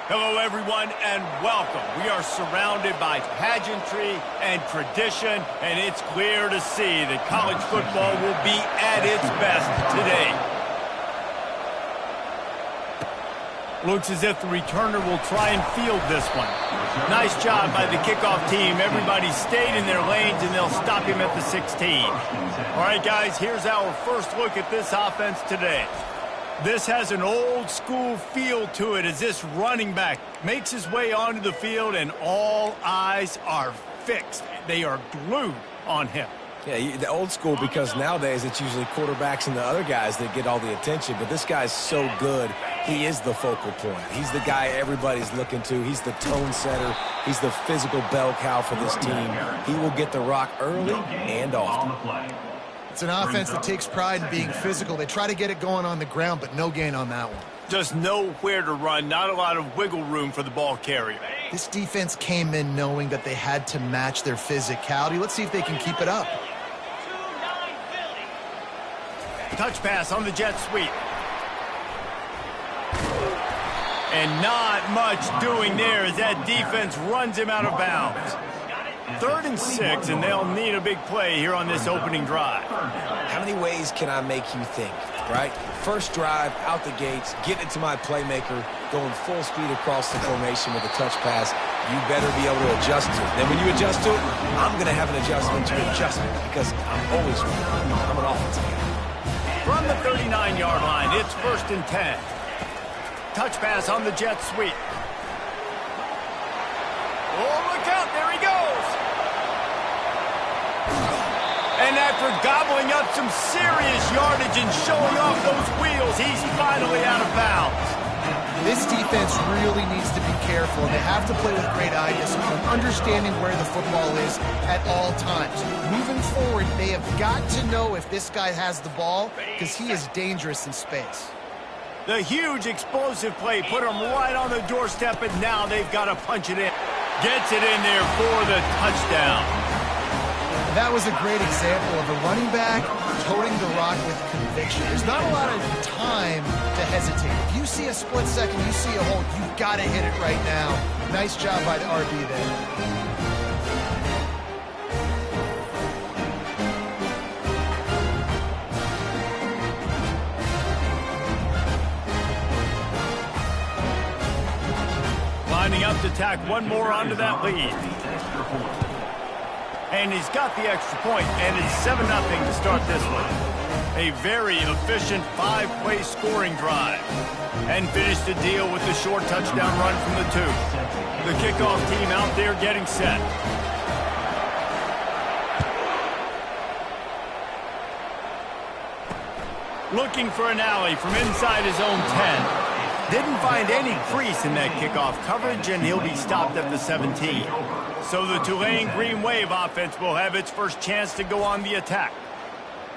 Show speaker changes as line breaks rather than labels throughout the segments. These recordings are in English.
Hello, everyone, and welcome. We are surrounded by pageantry and tradition, and it's clear to see that college football will be at its best today. Looks as if the returner will try and field this one. Nice job by the kickoff team. Everybody stayed in their lanes, and they'll stop him at the 16. All right, guys, here's our first look at this offense today. This has an old-school feel to it as this running back makes his way onto the field, and all eyes are fixed. They are glued on him.
Yeah, the old school, because nowadays it's usually quarterbacks and the other guys that get all the attention, but this guy's so good, he is the focal point. He's the guy everybody's looking to. He's the tone setter. He's the physical bell cow for this team. He will get the rock early and often.
It's an offense that takes pride in being physical. They try to get it going on the ground, but no gain on that one.
Just nowhere to run, not a lot of wiggle room for the ball carrier.
This defense came in knowing that they had to match their physicality. Let's see if they can keep it up.
Touch pass on the jet sweep. And not much doing there as that defense runs him out of bounds. 3rd and 6, and they'll need a big play here on this opening drive.
How many ways can I make you think, right? First drive, out the gates, getting it to my playmaker, going full speed across the formation with a touch pass. You better be able to adjust to it. Then when you adjust to it, I'm going to have an adjustment to adjustment because I'm always running. I'm an offensive guy.
From the 39-yard line, it's 1st and 10. Touch pass on the jet sweep. Oh, look out, there he goes. And after gobbling up some serious yardage and showing off those wheels, he's finally out of bounds.
This defense really needs to be careful. They have to play with great eye discipline, understanding where the football is at all times. Moving forward, they have got to know if this guy has the ball because he is dangerous in space.
The huge explosive play put him right on the doorstep, and now they've got to punch it in. Gets it in there for the touchdown.
That was a great example of a running back toting the rock with conviction. There's not a lot of time to hesitate. If you see a split second, you see a hole, you've got to hit it right now. Nice job by the RB there.
Lining up to tack one more onto that lead. And he's got the extra point, and it's 7-0 to start this one. A very efficient 5-play scoring drive. And finish the deal with the short touchdown run from the 2. The kickoff team out there getting set. Looking for an alley from inside his own 10. Didn't find any crease in that kickoff coverage, and he'll be stopped at the 17. So the Tulane Green Wave offense will have its first chance to go on the attack.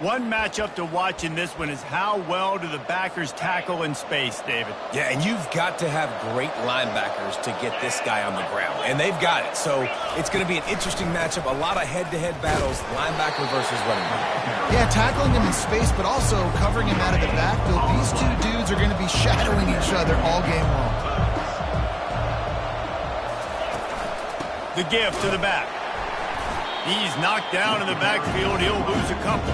One matchup to watch in this one is how well do the backers tackle in space, David.
Yeah, and you've got to have great linebackers to get this guy on the ground, and they've got it. So it's going to be an interesting matchup, a lot of head-to-head battles, linebacker versus running back.
Yeah, tackling him in space, but also covering him out of the backfield. These two dudes are going to be shadowing each other all game long.
The give to the back. He's knocked down in the backfield. He'll lose a couple.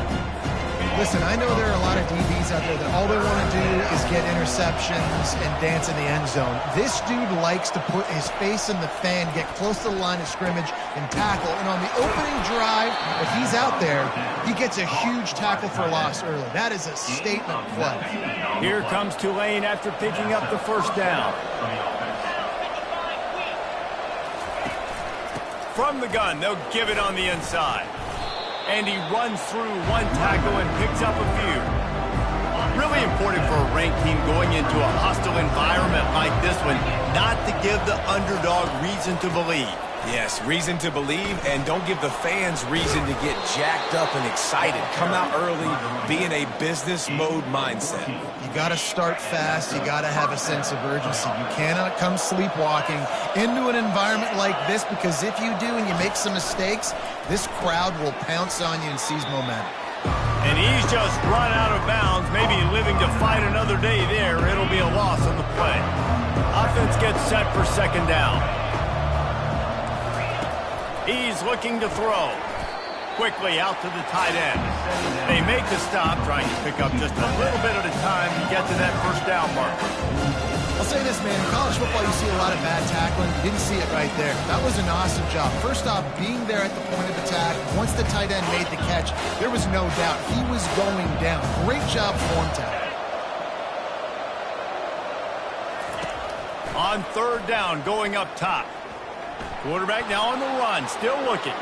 Listen, I know there are a lot of DBs out there that all they want to do is get interceptions and dance in the end zone. This dude likes to put his face in the fan, get close to the line of scrimmage, and tackle. And on the opening drive, if he's out there, he gets a huge tackle for loss early. That is a statement play.
Here comes Tulane after picking up the first down. From the gun, they'll give it on the inside. And he runs through one tackle and picks up a few. Really important for a ranked team going into a hostile environment like this one, not to give the underdog reason to believe.
Yes, reason to believe, and don't give the fans reason to get jacked up and excited. Come out early, be in a business mode mindset.
You got to start fast. You got to have a sense of urgency. You cannot come sleepwalking into an environment like this, because if you do and you make some mistakes, this crowd will pounce on you and seize momentum.
And he's just run out of bounds, maybe living to fight another day there. It'll be a loss on the play. Offense gets set for second down. He's looking to throw. Quickly out to the tight end. They make the stop, trying to pick up just a little bit at a time to get to that first down marker.
I'll say this, man. In college football, you see a lot of bad tackling. You didn't see it right there. That was an awesome job. First off, being there at the point of attack. Once the tight end made the catch, there was no doubt he was going down. Great job form tackle.
On third down, going up top. Quarterback now on the run, still looking.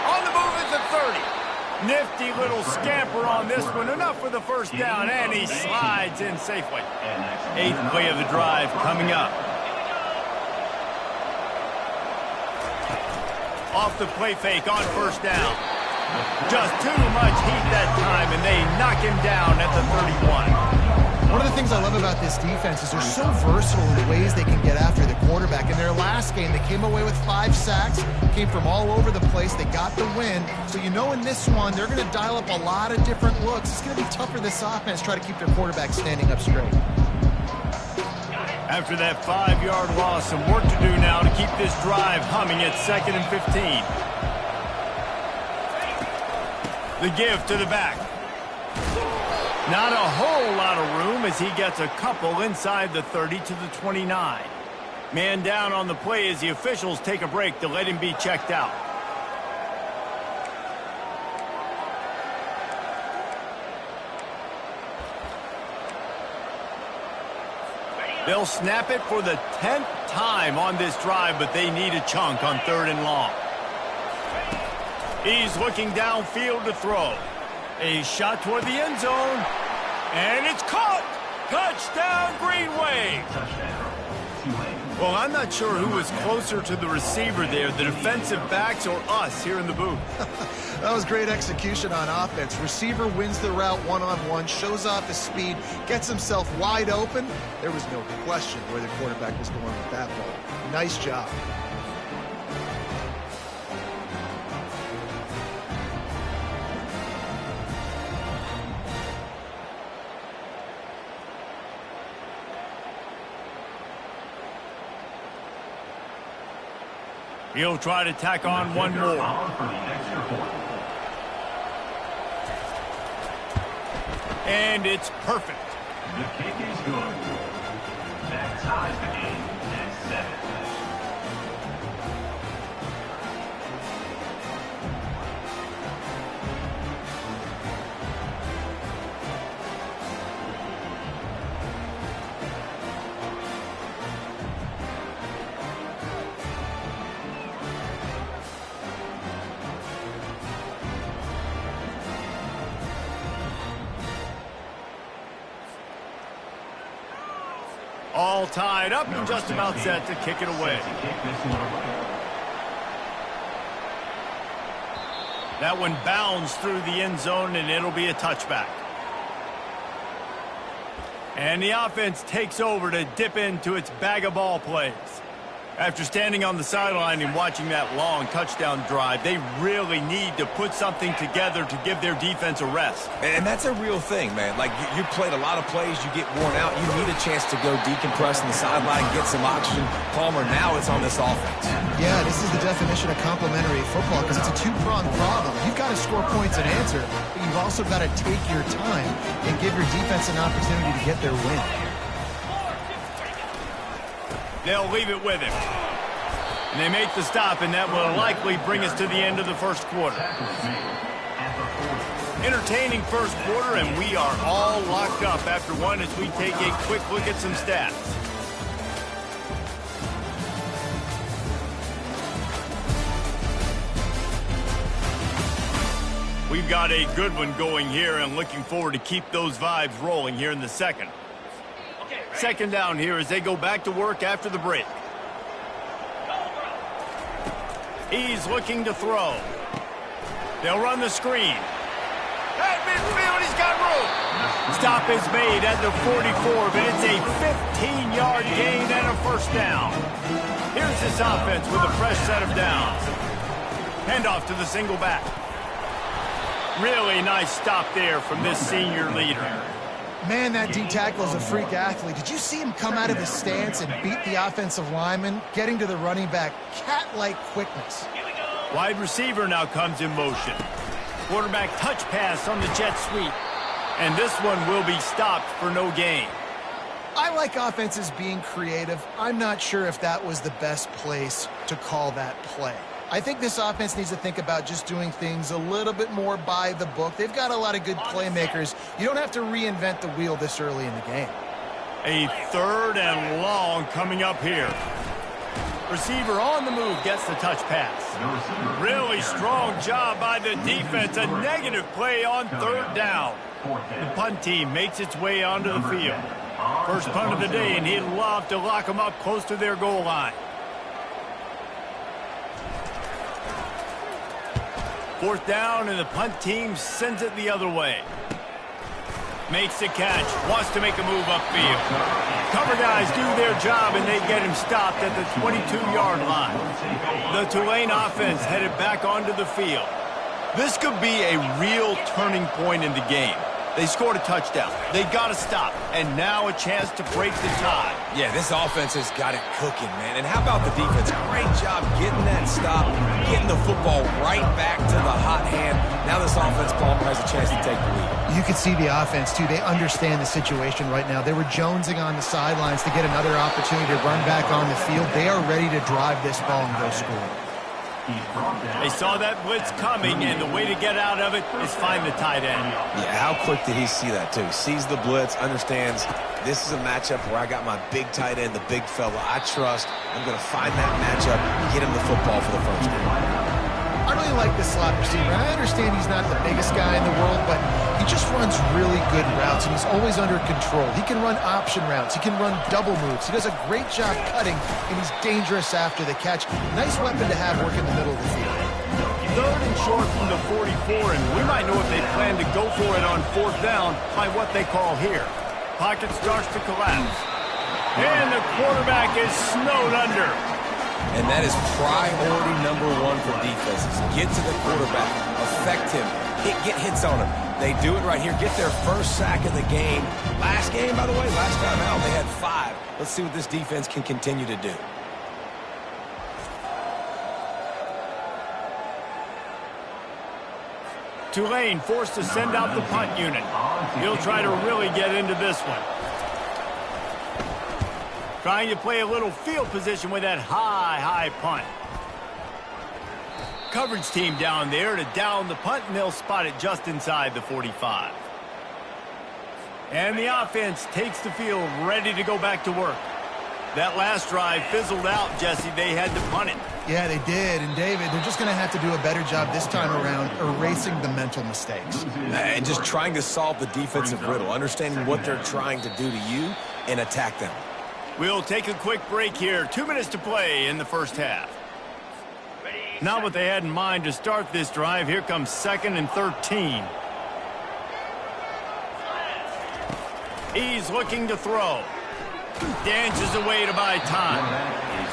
On the move at the 30. Nifty little scamper on this one. Enough for the first down, and he slides in safely. 8th play of the drive coming up. Off the play fake on first down. Just too much heat that time, and they knock him down at the 31.
One of the things I love about this defense is they're so versatile in the ways they can get after the quarterback. In their last game, they came away with 5 sacks, came from all over the place. They got the win. So you know in this one, they're going to dial up a lot of different looks. It's going to be tough for this offense to try to keep their quarterback standing up straight.
After that 5-yard loss, some work to do now to keep this drive humming at 2nd and 15. The give to the back. Not a whole lot of room as he gets a couple inside the 30 to the 29. Man down on the play as the officials take a break to let him be checked out. They'll snap it for the 10th time on this drive, but they need a chunk on 3rd and long. He's looking downfield to throw. A shot toward the end zone, and it's caught! Touchdown, Green Wave! Well, I'm not sure who was closer to the receiver there, the defensive backs or us here in the booth.
That was great execution on offense. Receiver wins the route one-on-one, shows off his speed, gets himself wide open. There was no question where the quarterback was going with that ball. Nice job.
He'll try to tack on one more. And it's perfect.
The kick is good. That ties the game at 7.
All tied up and just about set to kick it away. That one bounds through the end zone, and it'll be a touchback. And the offense takes over to dip into its bag of ball plays. After standing on the sideline and watching that long touchdown drive, they really need to put something together to give their defense a rest.
And that's a real thing, man. Like, you played a lot of plays, you get worn out, you need a chance to go decompress on the sideline, get some oxygen. Palmer, now it's on this offense.
Yeah, this is the definition of complementary football because it's a two-pronged problem. You've got to score points and answer, but you've also got to take your time and give your defense an opportunity to get their win.
They'll leave it with him. And they make the stop, and that will likely bring us to the end of the first quarter. Entertaining first quarter, and we are all locked up after one as we take a quick look at some stats. We've got a good one going here, and looking forward to keep those vibes rolling here in the second. Second down here as they go back to work after the break. He's looking to throw. They'll run the screen. At midfield, he's got room. Stop is made at the 44, but it's a 15-yard gain and a first down. Here's this offense with a fresh set of downs. Handoff to the single back. Really nice stop there from this senior leader.
Man, that D tackle is a freak athlete. Did you see him come out of his stance and beat the offensive lineman, getting to the running back? Cat-like quickness.
Wide receiver now comes in motion. Quarterback touch pass on the jet sweep. And this one will be stopped for no gain.
I like offenses being creative. I'm not sure if that was the best place to call that play. I think this offense needs to think about just doing things a little bit more by the book. They've got a lot of good playmakers. You don't have to reinvent the wheel this early in the game.
A 3rd and long coming up here. Receiver on the move gets the touch pass. Really strong job by the defense. A negative play on 3rd down. The punt team makes its way onto the field. First punt of the day, and he'd love to lock them up close to their goal line. 4th down, and the punt team sends it the other way. Makes the catch, wants to make a move upfield. Cover guys do their job, and they get him stopped at the 22-yard line. The Tulane offense headed back onto the field. This could be a real turning point in the game. They scored a touchdown. They got to stop, and now a chance to break the tie.
Yeah, this offense has got it cooking, man. And how about the defense? Great job getting that stop, getting the football right back to the hot hand. Now this offense, Palmer, has a chance to take the lead.
You can see the offense, too. They understand the situation right now. They were jonesing on the sidelines to get another opportunity to run back on the field. They are ready to drive this ball and go score.
They saw that blitz coming, and the way to get out of it is find the tight end.
Yeah, how quick did he see that, too? Sees the blitz, understands this is a matchup where I got my big tight end, the big fella I trust. I'm going to find that matchup and get him the football for the first down.
I really like this slot receiver. I understand he's not the biggest guy in the world, but he just runs really good routes, and he's always under control. He can run option routes. He can run double moves. He does a great job cutting, and he's dangerous after the catch. Nice weapon to have work in the middle of the field.
3rd and short from the 44, and we might know if they plan to go for it on 4th down by what they call here. Pocket starts to collapse. And the quarterback is snowed under.
And that is priority number 1 for defenses. Get to the quarterback, affect him, get hits on him. They do it right here, get their first sack of the game. Last game, by the way, last time out, they had 5. Let's see what this defense can continue to do.
Tulane forced to send out the punt unit. He'll try to really get into this one. Trying to play a little field position with that high punt. Coverage team down there to down the punt, and they'll spot it just inside the 45. And the offense takes the field, ready to go back to work. That last drive fizzled out, Jesse. They had to punt it.
Yeah, they did. And, David, they're just going to have to do a better job this time around erasing the mental mistakes.
And just trying to solve the defensive riddle, understanding what they're trying to do to you and attack them.
We'll take a quick break here. 2 minutes to play in the first half. Not what they had in mind to start this drive. Here comes 2nd and 13. He's looking to throw. Dances away to buy time.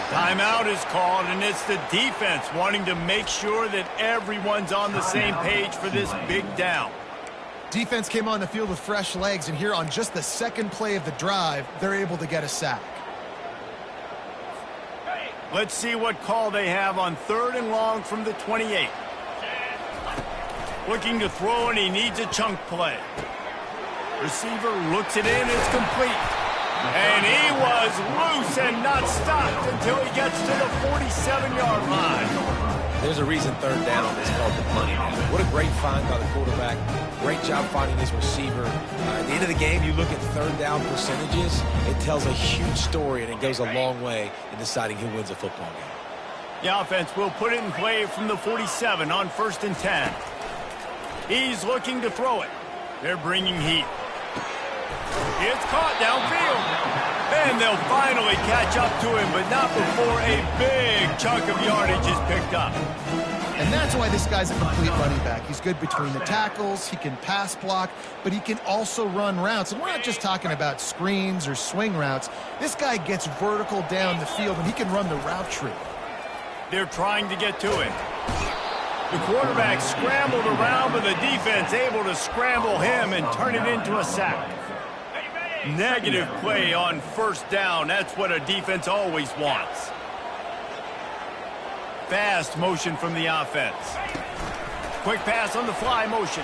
Timeout is called, and it's the defense wanting to make sure that everyone's on the same page for this big down.
Defense came on the field with fresh legs, and here on just the 2nd play of the drive, they're able to get a sack.
Let's see what call they have on 3rd and long from the 28. Looking to throw, and he needs a chunk play. Receiver looks it in, it's complete. And he was loose and not stopped until he gets to the 47-yard line.
There's a reason 3rd down is called the money down. What a great find by the quarterback. Great job finding his receiver. At the end of the game, you look at 3rd down percentages. It tells a huge story, and it goes a long way in deciding who wins a football game.
The offense will put it in play from the 47 on 1st and 10. He's looking to throw it. They're bringing heat. It's caught downfield. And they'll finally catch up to him, but not before a big chunk of yardage is picked up.
And that's why this guy's a complete running back. He's good between the tackles, he can pass block, but he can also run routes. And we're not just talking about screens or swing routes. This guy gets vertical down the field, and he can run the route tree.
They're trying to get to him. The quarterback scrambled around, but the defense able to scramble him and turn it into a sack. Negative play on first down. That's what a defense always wants. Fast motion from the offense. Quick pass on the fly motion.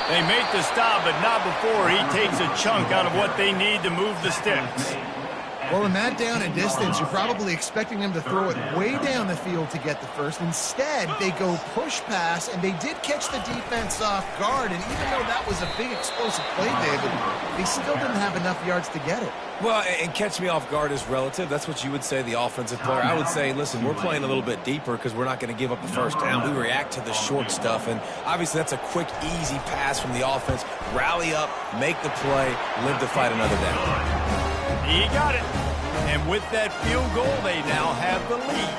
They make the stop, but not before he takes a chunk out of what they need to move the sticks.
Well, in that down and distance, you're probably expecting them to throw it way down the field to get the first. Instead, they go push pass, and they did catch the defense off guard. And even though that was a big explosive play, David, they still didn't have enough yards to get it.
Well, and catch me off guard is relative. That's what you would say, the offensive player. I would say, listen, we're playing a little bit deeper because we're not going to give up the first down. We react to the short stuff, and obviously that's a quick, easy pass from the offense. Rally up, make the play, live to fight another down.
He got it. And with that field goal, they now have the lead.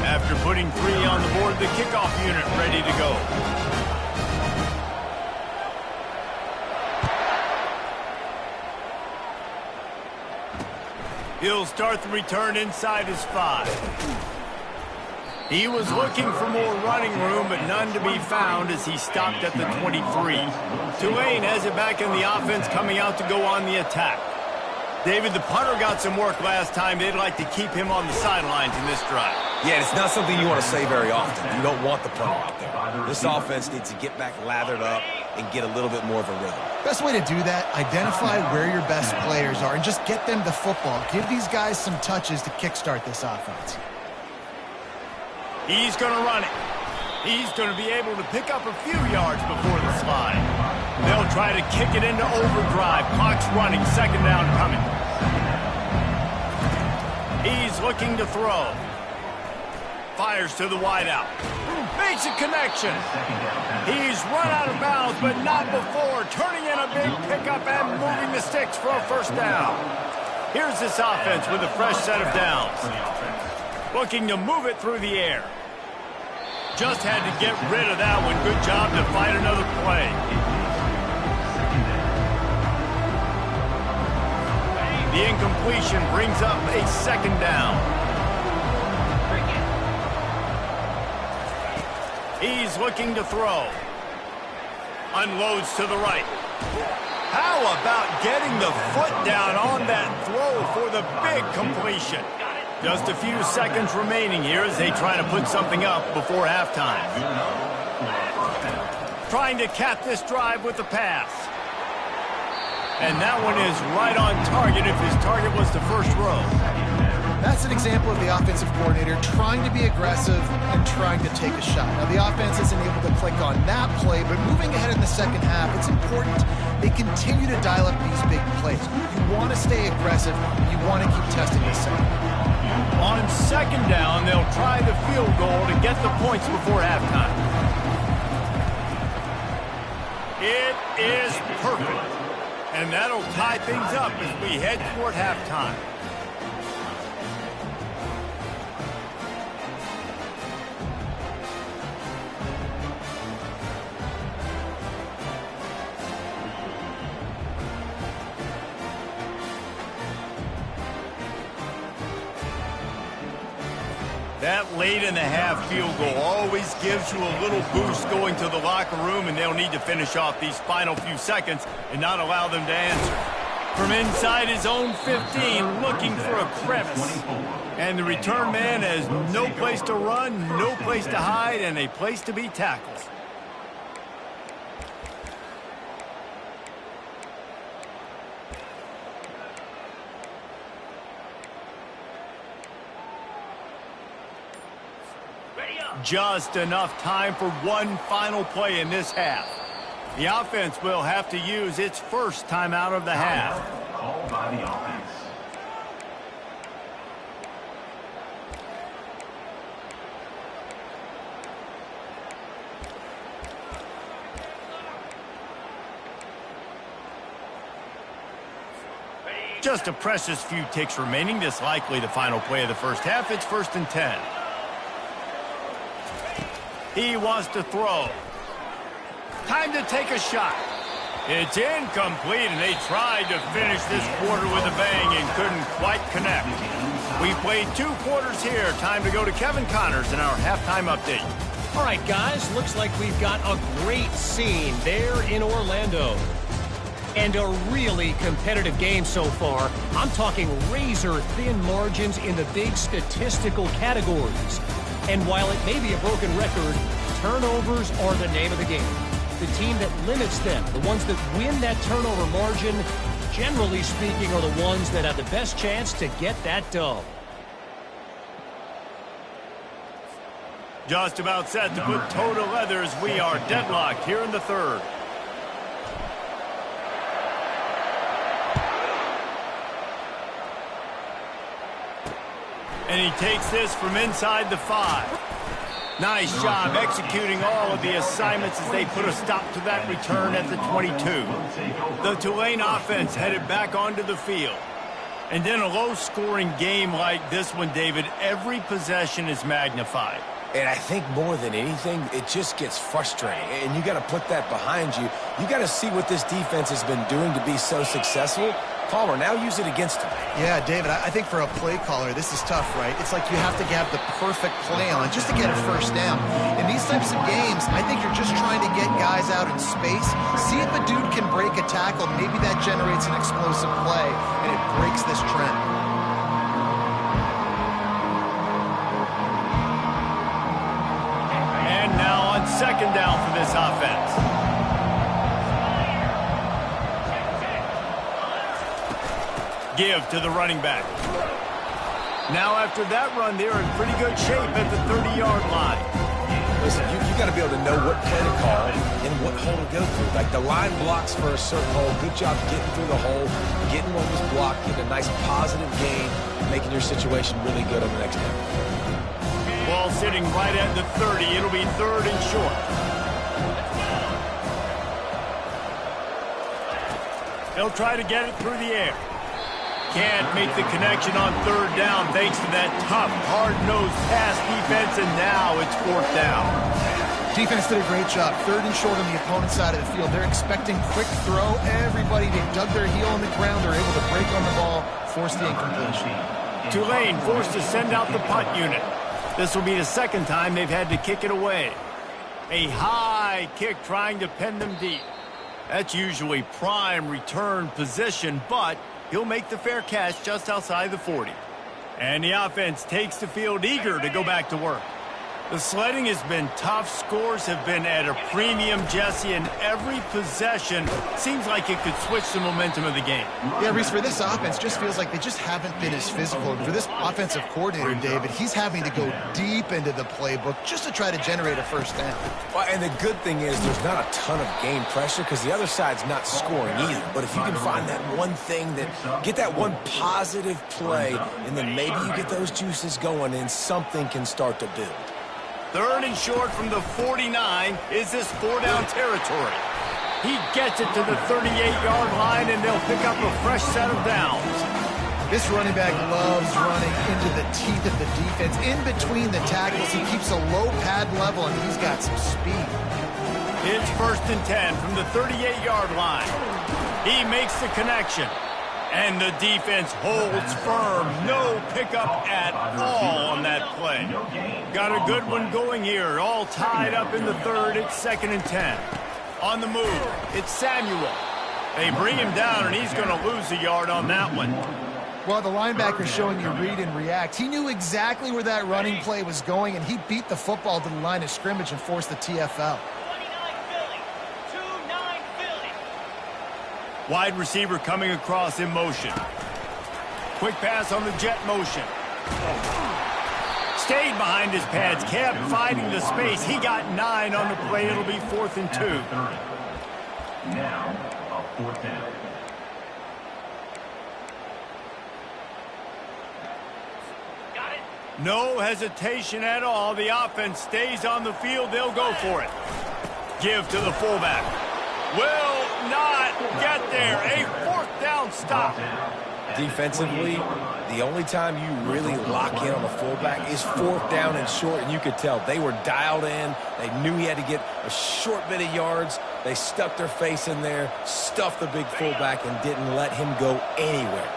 After putting 3 on the board, the kickoff unit ready to go. He'll start the return inside his 5. He was looking for more running room, but none to be found as he stopped at the 23. Tulane has it back in the offense, coming out to go on the attack. David, the punter got some work last time. They'd like to keep him on the sidelines in this drive.
Yeah, it's not something you want to say very often. You don't want the punter out there. This offense needs to get back lathered up and get a little bit more of a rhythm.
Best way to do that, identify where your best players are and just get them the football. Give these guys some touches to kickstart this offense.
He's going to run it. He's going to be able to pick up a few yards before the slide. They'll try to kick it into overdrive. Clock's running. Second down coming. He's looking to throw. Fires to the wideout. Makes a connection. He's run out of bounds, but not before. Turning in a big pickup and moving the sticks for a first down. Here's this offense with a fresh set of downs. Looking to move it through the air. Just had to get rid of that one. Good job to fight another play. The incompletion brings up a second down. He's looking to throw. Unloads to the right. How about getting the foot down on that throw for the big completion? Just a few seconds remaining here as they try to put something up before halftime. Trying to cap this drive with the pass. And that one is right on target if his target was the first row.
That's an example of the offensive coordinator trying to be aggressive and trying to take a shot. Now, the offense isn't able to click on that play, but moving ahead in the second half, it's important they continue to dial up these big plays. You want to stay aggressive. You want to keep testing this out.
On second down, they'll try the field goal to get the points before halftime. It is perfect. And that'll tie things up as we head toward halftime. That late-in-the-half field goal always gives you a little boost going to the locker room, and they'll need to finish off these final few seconds and not allow them to answer. From inside his own 15, looking for a crevice. And the return man has no place to run, no place to hide, and a place to be tackled. Just enough time for one final play in this half. The offense will have to use its first timeout of the half.
Called by the offense.
Just a precious few ticks remaining. This likely the final play of the first half. It's 1st and 10. He wants to throw. Time to take a shot. It's incomplete, and they tried to finish this quarter with a bang and couldn't quite connect. We played 2 quarters here. Time to go to Kevin Connors in our halftime update.
All right, guys, looks like we've got a great scene there in Orlando. And a really competitive game so far. I'm talking razor-thin margins in the big statistical categories. And while it may be a broken record, turnovers are the name of the game. The team that limits them, the ones that win that turnover margin, generally speaking, are the ones that have the best chance to get that dub.
Just about set to put toe to leather as we are deadlocked here in the third. And he takes this from inside the 5. Nice job executing all of the assignments as they put a stop to that return at the 22. The Tulane offense headed back onto the field. And in a low-scoring game like this one, David, every possession is magnified.
And I think more than anything, it just gets frustrating. And you got to put that behind you. You got to see what this defense has been doing to be so successful. Palmer, now use it against him.
Yeah, David, I think for a play caller, this is tough, right? It's like you have to have the perfect play on just to get a first down. In these types of games, I think you're just trying to get guys out in space, see if a dude can break a tackle. Maybe that generates an explosive play, and it breaks this trend.
And now on second down for this offense. Give to the running back. Now after that run, they're in pretty good shape at the 30-yard line.
Listen, you got to be able to know what play to call and what hole to go through. Like the line blocks for a certain hole. Good job getting through the hole, getting what was blocked, getting a nice positive gain, making your situation really good on the next one.
Ball sitting right at the 30. It'll be third and short. They'll try to get it through the air. Can't make the connection on third down thanks to that tough, hard-nosed pass defense, and now it's fourth down.
Defense did a great job. Third and short on the opponent's side of the field. They're expecting quick throw. Everybody, they dug their heel on the ground. They're able to break on the ball, force the incompletion.
Tulane forced to send out the punt unit. This will be the second time they've had to kick it away. A high kick trying to pen them deep. That's usually prime return position, but he'll make the fair catch just outside the 40. And the offense takes the field eager to go back to work. The sledding has been tough. Scores have been at a premium, Jesse, and every possession seems like it could switch the momentum of the game.
Yeah, Reese, for this offense, just feels like they just haven't been as physical. And for this offensive coordinator, David, he's having to go deep into the playbook just to try to generate a first down.
Well, and the good thing is there's not a ton of game pressure because the other side's not scoring either. But if you can find that one thing, get that one positive play, and then maybe you get those juices going and something can start to build.
Third and short from the 49 is this four-down territory. He gets it to the 38-yard line, and they'll pick up a fresh set of downs.
This running back loves running into the teeth of the defense. In between the tackles, he keeps a low pad level, and he's got some speed.
It's first and 10 from the 38-yard line. He makes the connection. And the defense holds firm. No pickup at all on that play. Got a good one going here. All tied up in the third. It's second and 10. On the move, it's Samuel. They bring him down, and he's going to lose a yard on that one.
Well, the linebacker's showing you read and react. He knew exactly where that running play was going, and he beat the football to the line of scrimmage and forced the TFL.
Wide receiver coming across in motion. Quick pass on the jet motion. Stayed behind his pads, kept finding the space. He got 9 on the play. It'll be 4th and 2.
Now, a 4th down.
No hesitation at all. The offense stays on the field. They'll go for it. Give to the fullback. Will not get there. A 4th down stop.
Defensively, the only time you really lock in on the fullback is 4th down and short, and you could tell they were dialed in. They knew he had to get a short bit of yards. They stuck their face in there, stuffed the big fullback, and didn't let him go anywhere.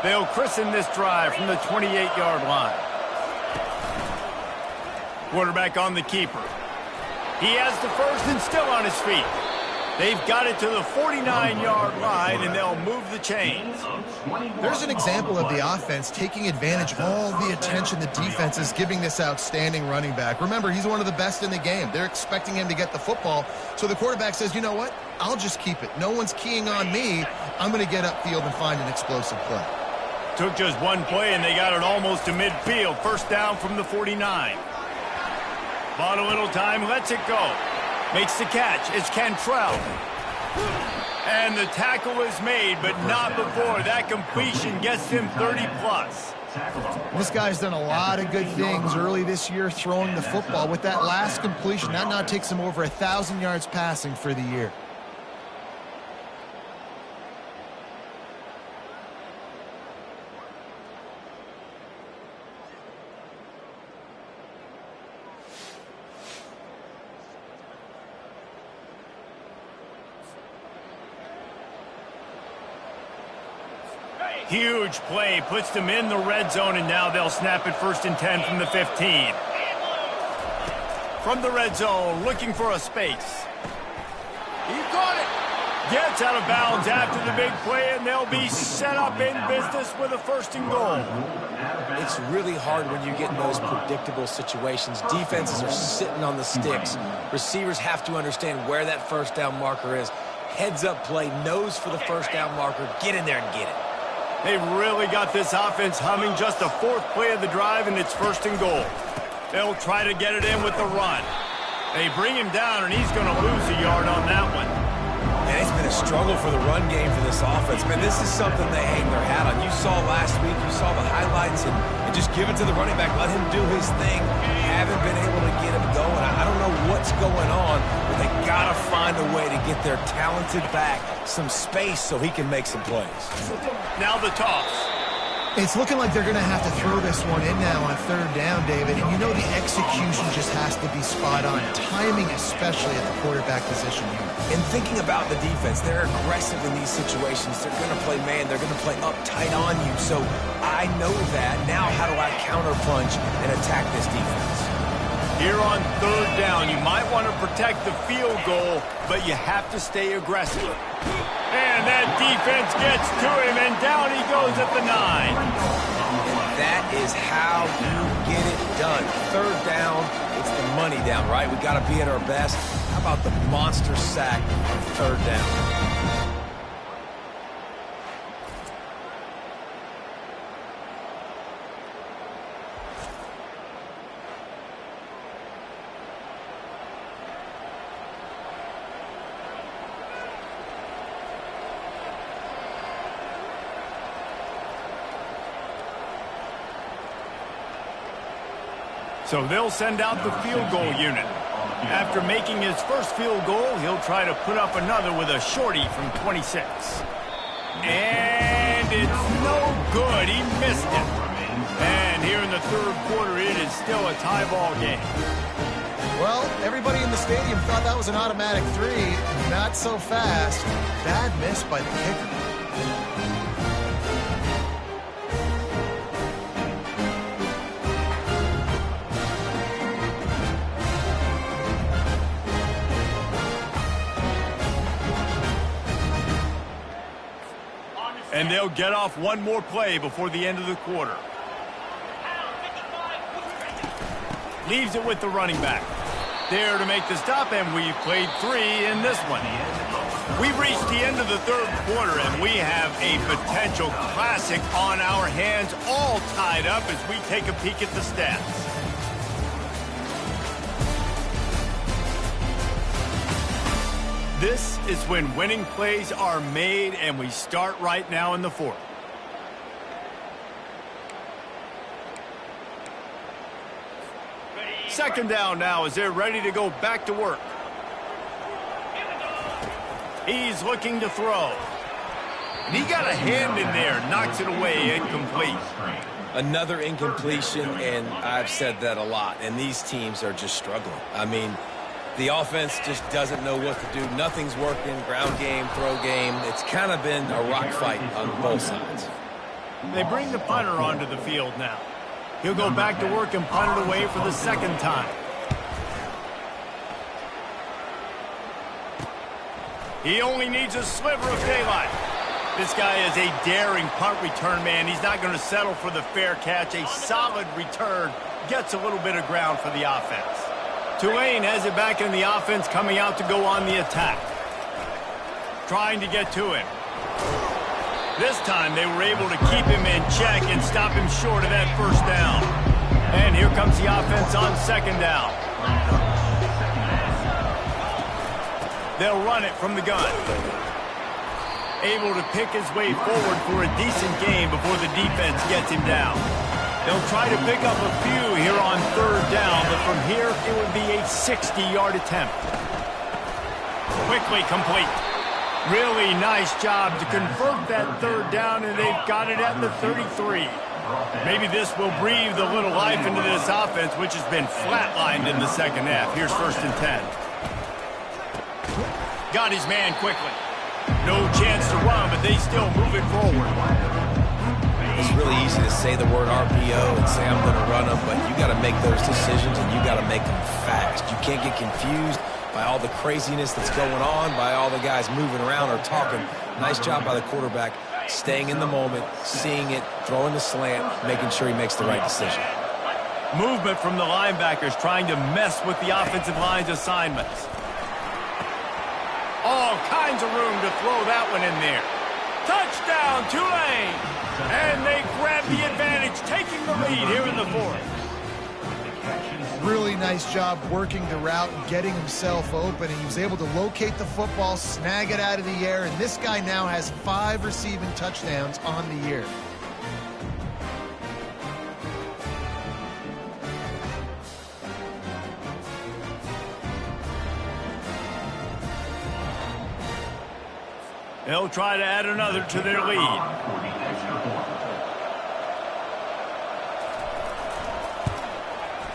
They'll christen this drive from the 28-yard line. Quarterback on the keeper. He has the first and still on his feet. They've got it to the 49-yard line, and they'll move the chains.
There's an example of the offense taking advantage of all the attention the defense is giving this outstanding running back. Remember, he's one of the best in the game. They're expecting him to get the football. So the quarterback says, you know what? I'll just keep it. No one's keying on me. I'm going to get upfield and find an explosive play.
Took just one play, and they got it almost to midfield. First down from the 49. Bought a little time, lets it go. Makes the catch. It's Cantrell. And the tackle is made, but not before. That completion gets him 30-plus.
This guy's done a lot of good things early this year throwing the football. With that last completion, that now takes him over 1,000 yards passing for the year.
Huge play, puts them in the red zone, and now they'll snap it 1st and 10 from the 15. From the red zone, looking for a space. He got it. Gets out of bounds after the big play, and they'll be set up in business with a 1st and goal.
It's really hard when you get in those predictable situations. Defenses are sitting on the sticks. Receivers have to understand where that 1st down marker is. Heads-up play, nose for the 1st down marker. Get in there and get it.
They've really got this offense humming. Just the 4th play of the drive, and it's 1st and goal. They'll try to get it in with the run. They bring him down, and he's going to lose a yard on that one.
Man, it's been a struggle for the run game for this offense. Man, this is something they hang their hat on. You saw last week, you saw the highlights, and just give it to the running back. Let him do his thing. Haven't been able to get him going. I don't know what's going on, but they got to find a way to get their talented back some space so he can make some plays.
Now the toss.
It's looking like they're going to have to throw this one in now on 3rd down, David. And you know the execution just has to be spot on. Timing, especially at the quarterback position here.
And thinking about the defense, they're aggressive in these situations. They're going to play man. They're going to play up tight on you. So I know that. Now how do I counterpunch and attack this defense?
Here on 3rd down, you might want to protect the field goal, but you have to stay aggressive. And that defense gets to him, and down he goes at the 9.
And that is how you get it done. 3rd down, it's the money down, right? We got to be at our best. How about the monster sack on 3rd down?
So they'll send out the field goal unit. After making his first field goal, he'll try to put up another with a shorty from 26. And it's no good. He missed it. And here in the 3rd quarter, it is still a tie ball game.
Well, everybody in the stadium thought that was an automatic 3. Not so fast. Bad miss by the kicker.
And they'll get off one more play before the end of the quarter. Leaves it with the running back. There to make the stop, and we've played 3 in this one. We've reached the end of the 3rd quarter, and we have a potential classic on our hands, all tied up as we take a peek at the stats. This is when winning plays are made, and we start right now in the 4th. Second down now as they're ready to go back to work. He's looking to throw. And he got a hand in there, knocks it away, incomplete.
Another incompletion, and I've said that a lot, and these teams are just struggling. I mean, the offense just doesn't know what to do. Nothing's working, ground game, throw game. It's kind of been a rock fight on both sides.
They bring the punter onto the field now. He'll go back to work and punt it away for the second time. He only needs a sliver of daylight. This guy is a daring punt return man. He's not going to settle for the fair catch. A solid return gets a little bit of ground for the offense. Tulane has it back in the offense, coming out to go on the attack. Trying to get to him. This time they were able to keep him in check and stop him short of that first down. And here comes the offense on second down. They'll run it from the gun. Able to pick his way forward for a decent gain before the defense gets him down. They'll try to pick up a few here on third down, but from here it would be a 60-yard attempt. Quickly complete. Really nice job to convert that third down, and they've got it at the 33. Maybe this will breathe a little life into this offense, which has been flatlined in the second half. Here's 1st and 10. Got his man quickly. No chance to run, but they still move it forward.
It's really easy to say the word RPO and say I'm going to run them, but you got to make those decisions and you got to make them fast. You can't get confused by all the craziness that's going on, by all the guys moving around or talking. Nice job by the quarterback, staying in the moment, seeing it, throwing the slant, making sure he makes the right decision.
Movement from the linebackers trying to mess with the offensive line's assignments. All kinds of room to throw that one in there. Touchdown, Tulane! And they grab the advantage, taking the lead here in the 4th.
Really nice job working the route and getting himself open. And he was able to locate the football, snag it out of the air, and this guy now has 5 receiving touchdowns on the year.
They'll try to add another to their lead.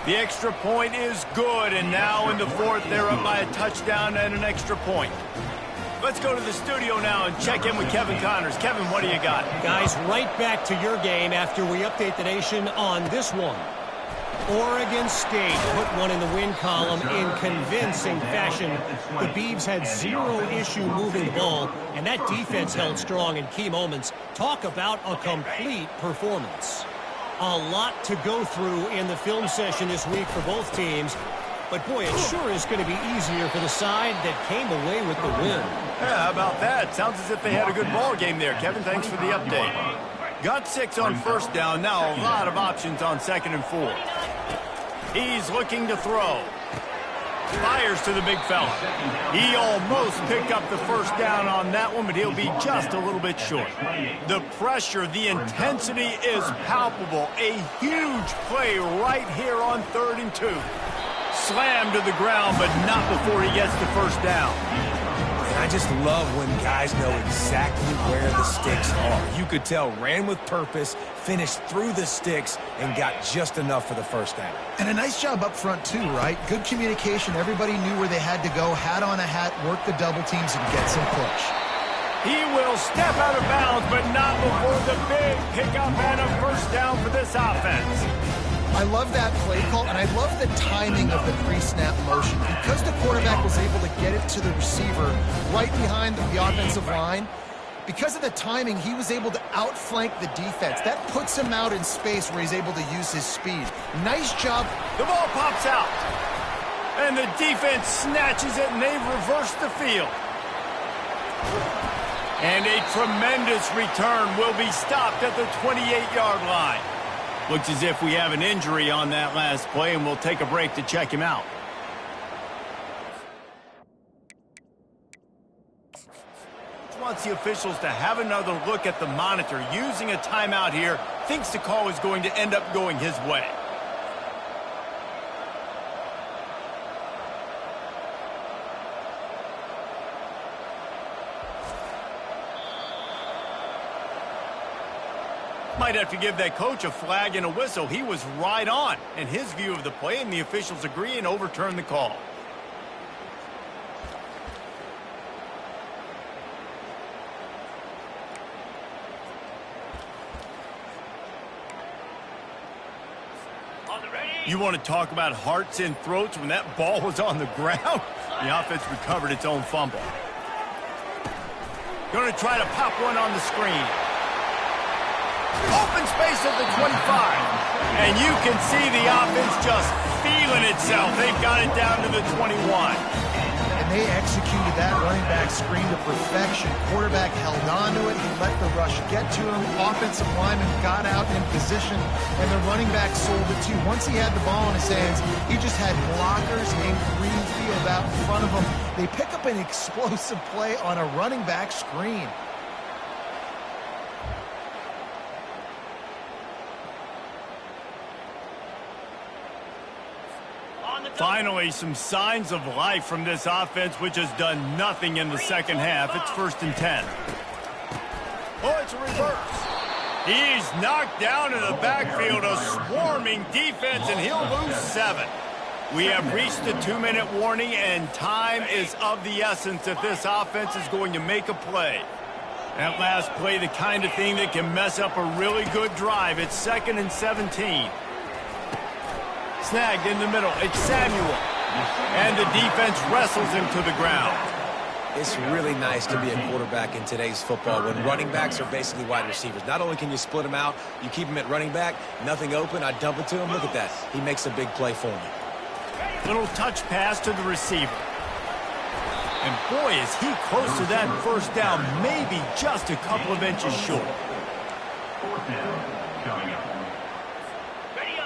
The extra point is good, and now in the 4th, they're up by a touchdown and an extra point. Let's go to the studio now and check in with Kevin Connors. Kevin, what do you got?
Guys, right back to your game after we update the nation on this one. Oregon State put one in the win column in convincing fashion. The Beavs had 0 issue moving the ball, and that defense held strong in key moments. Talk about a complete performance. A lot to go through in the film session this week for both teams. But, boy, it sure is going to be easier for the side that came away with the win.
Yeah, how about that? Sounds as if they had a good ball game there. Kevin, thanks for the update. Got 6 on first down. Now a lot of options on 2nd and 4. He's looking to throw. Fires to the big fella. He almost picked up the first down on that one, but he'll be just a little bit short. The pressure, the intensity is palpable. A huge play right here on 3rd and 2. Slammed to the ground, but not before he gets the first down.
And I just love when guys know exactly where the sticks are. You could tell, ran with purpose, finished through the sticks, and got just enough for the first down.
And a nice job up front, too, right? Good communication. Everybody knew where they had to go, hat on a hat, work the double teams, and get some push.
He will step out of bounds, but not before the big pickup and a first down for this offense.
I love that play call, and I love the timing of the pre-snap motion. Because the quarterback was able to get it to the receiver right behind the offensive line, because of the timing, he was able to outflank the defense. That puts him out in space where he's able to use his speed. Nice job.
The ball pops out, and the defense snatches it, and they've reversed the field. And a tremendous return will be stopped at the 28-yard line. Looks as if we have an injury on that last play, and we'll take a break to check him out. Wants the officials to have another look at the monitor. Using a timeout here, thinks the call is going to end up going his way. Might have to give that coach a flag and a whistle. He was right on in his view of the play, and the officials agree and overturn the call. You want to talk about hearts and throats when that ball was on the ground? The offense recovered its own fumble. Going to try to pop one on the screen. Open space at the 25. And you can see the offense just feeling itself. They've got it down to the 21.
And they executed that running back screen to perfection. Quarterback held on to it. He let the rush get to him. Offensive lineman got out in position, and the running back sold it too. Once he had the ball in his hands, he just had blockers and green field out in front of him. They pick up an explosive play on a running back screen.
Finally, some signs of life from this offense, which has done nothing in the second half. It's 1st and 10. Oh, it's a reverse. He's knocked down in the backfield, a swarming defense, and he'll lose 7. We have reached the 2-minute warning, and time is of the essence if this offense is going to make a play. That last play, the kind of thing that can mess up a really good drive. It's 2nd and 17. Snagged in the middle. It's Samuel. And the defense wrestles him to the ground.
It's really nice to be a quarterback in today's football when running backs are basically wide receivers. Not only can you split them out, you keep them at running back, nothing open, I dump it to him. Look at that. He makes a big play for me.
Little touch pass to the receiver. And boy, is he close to that first down, maybe just a couple of inches short.
4th down coming up.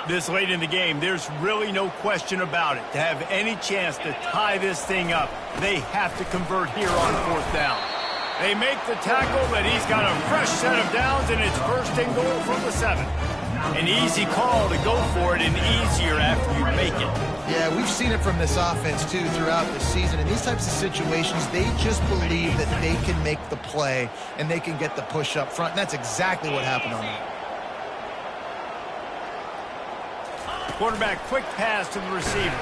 This late in the game, there's really no question about it. To have any chance to tie this thing up, they have to convert here on 4th down. They make the tackle, but he's got a fresh set of downs, and it's 1st and goal from the 7. An easy call to go for it, and easier after you make it.
Yeah, we've seen it from this offense, too, throughout the season. In these types of situations, they just believe that they can make the play, and they can get the push up front, and that's exactly what happened on that.
Quarterback quick pass to the receiver.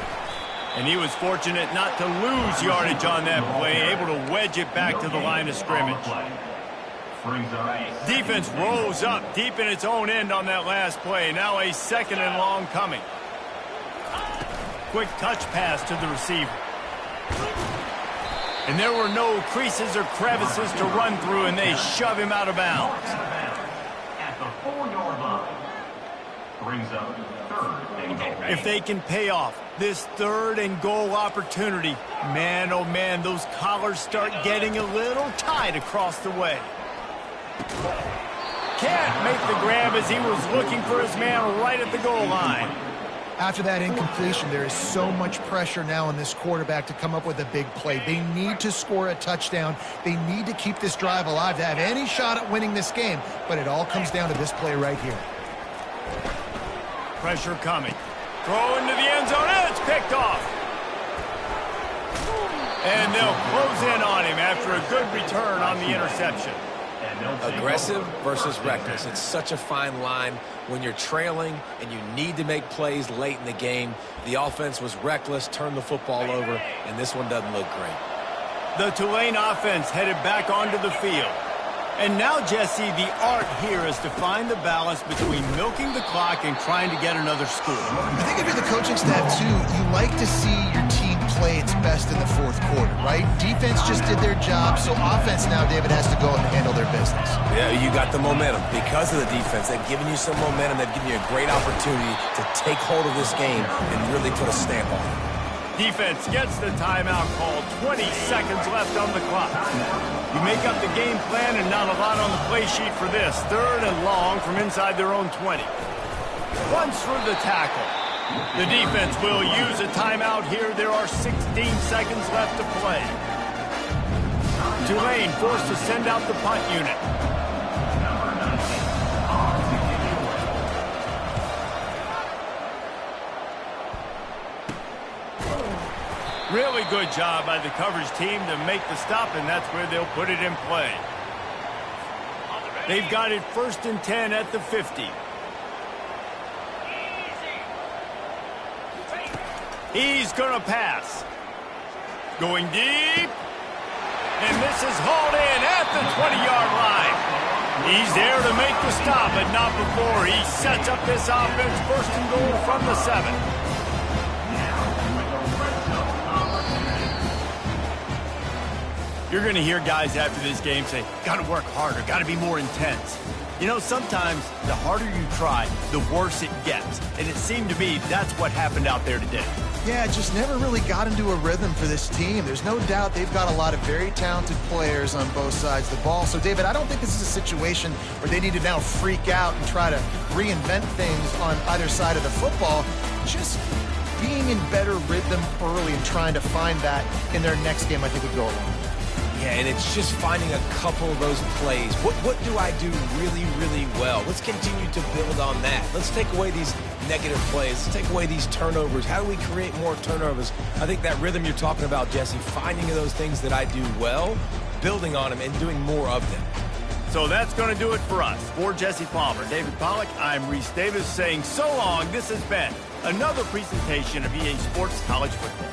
And he was fortunate not to lose yardage on that play, able to wedge it back to the line of scrimmage. Defense rolls up deep in its own end on that last play. Now a 2nd and long coming. Quick touch pass to the receiver. And there were no creases or crevices to run through, and they shove him out of bounds.
At the 4-yard line. Brings up 3rd and goal.
If they can pay off this 3rd and goal opportunity, man, oh man, those collars start getting a little tight across the way. Can't make the grab as he was looking for his man right at the goal line.
After that incompletion, there is so much pressure now on this quarterback to come up with a big play. They need to score a touchdown. They need to keep this drive alive to have any shot at winning this game, but it all comes down to this play right here.
Pressure coming. Throw into the end zone, and it's picked off. And they'll close in on him after a good return on the interception.
Aggressive versus reckless. It's such a fine line when you're trailing and you need to make plays late in the game. The offense was reckless, turned the football over, and this one doesn't look great.
The Tulane offense headed back onto the field. And now, Jesse, the art here is to find the balance between milking the clock and trying to get another score.
I think if you're the coaching staff, too, you like to see your team play its best in the 4th quarter, right? Defense just did their job, so offense now, David, has to go and handle their business.
Yeah, you got the momentum. Because of the defense, they've given you some momentum. They've given you a great opportunity to take hold of this game and really put a stamp on it.
Defense gets the timeout called. 20 seconds left on the clock. You make up the game plan and not a lot on the play sheet for this. 3rd and long from inside their own 20. Runs through the tackle. The defense will use a timeout here. There are 16 seconds left to play. Tulane forced to send out the punt unit. Really good job by the coverage team to make the stop, and that's where they'll put it in play. They've got it 1st and 10 at the 50. He's going to pass. Going deep. And this is hauled in at the 20-yard line. He's there to make the stop, but not before he sets up this offense 1st and goal from the 7. You're going to hear guys after this game say, got to work harder, got to be more intense. You know, sometimes the harder you try, the worse it gets. And it seemed to me that's what happened out there today.
Yeah, just never really got into a rhythm for this team. There's no doubt they've got a lot of very talented players on both sides of the ball. So, David, I don't think this is a situation where they need to now freak out and try to reinvent things on either side of the football. Just being in better rhythm early and trying to find that in their next game, I think, would go a long way.
Yeah, and it's just finding a couple of those plays. What do I do really, really well? Let's continue to build on that. Let's take away these negative plays. Let's take away these turnovers. How do we create more turnovers? I think that rhythm you're talking about, Jesse, finding those things that I do well, building on them, and doing more of them.
So that's going to do it for us. For Jesse Palmer, David Pollack, I'm Reese Davis saying so long. This has been another presentation of EA Sports College Football.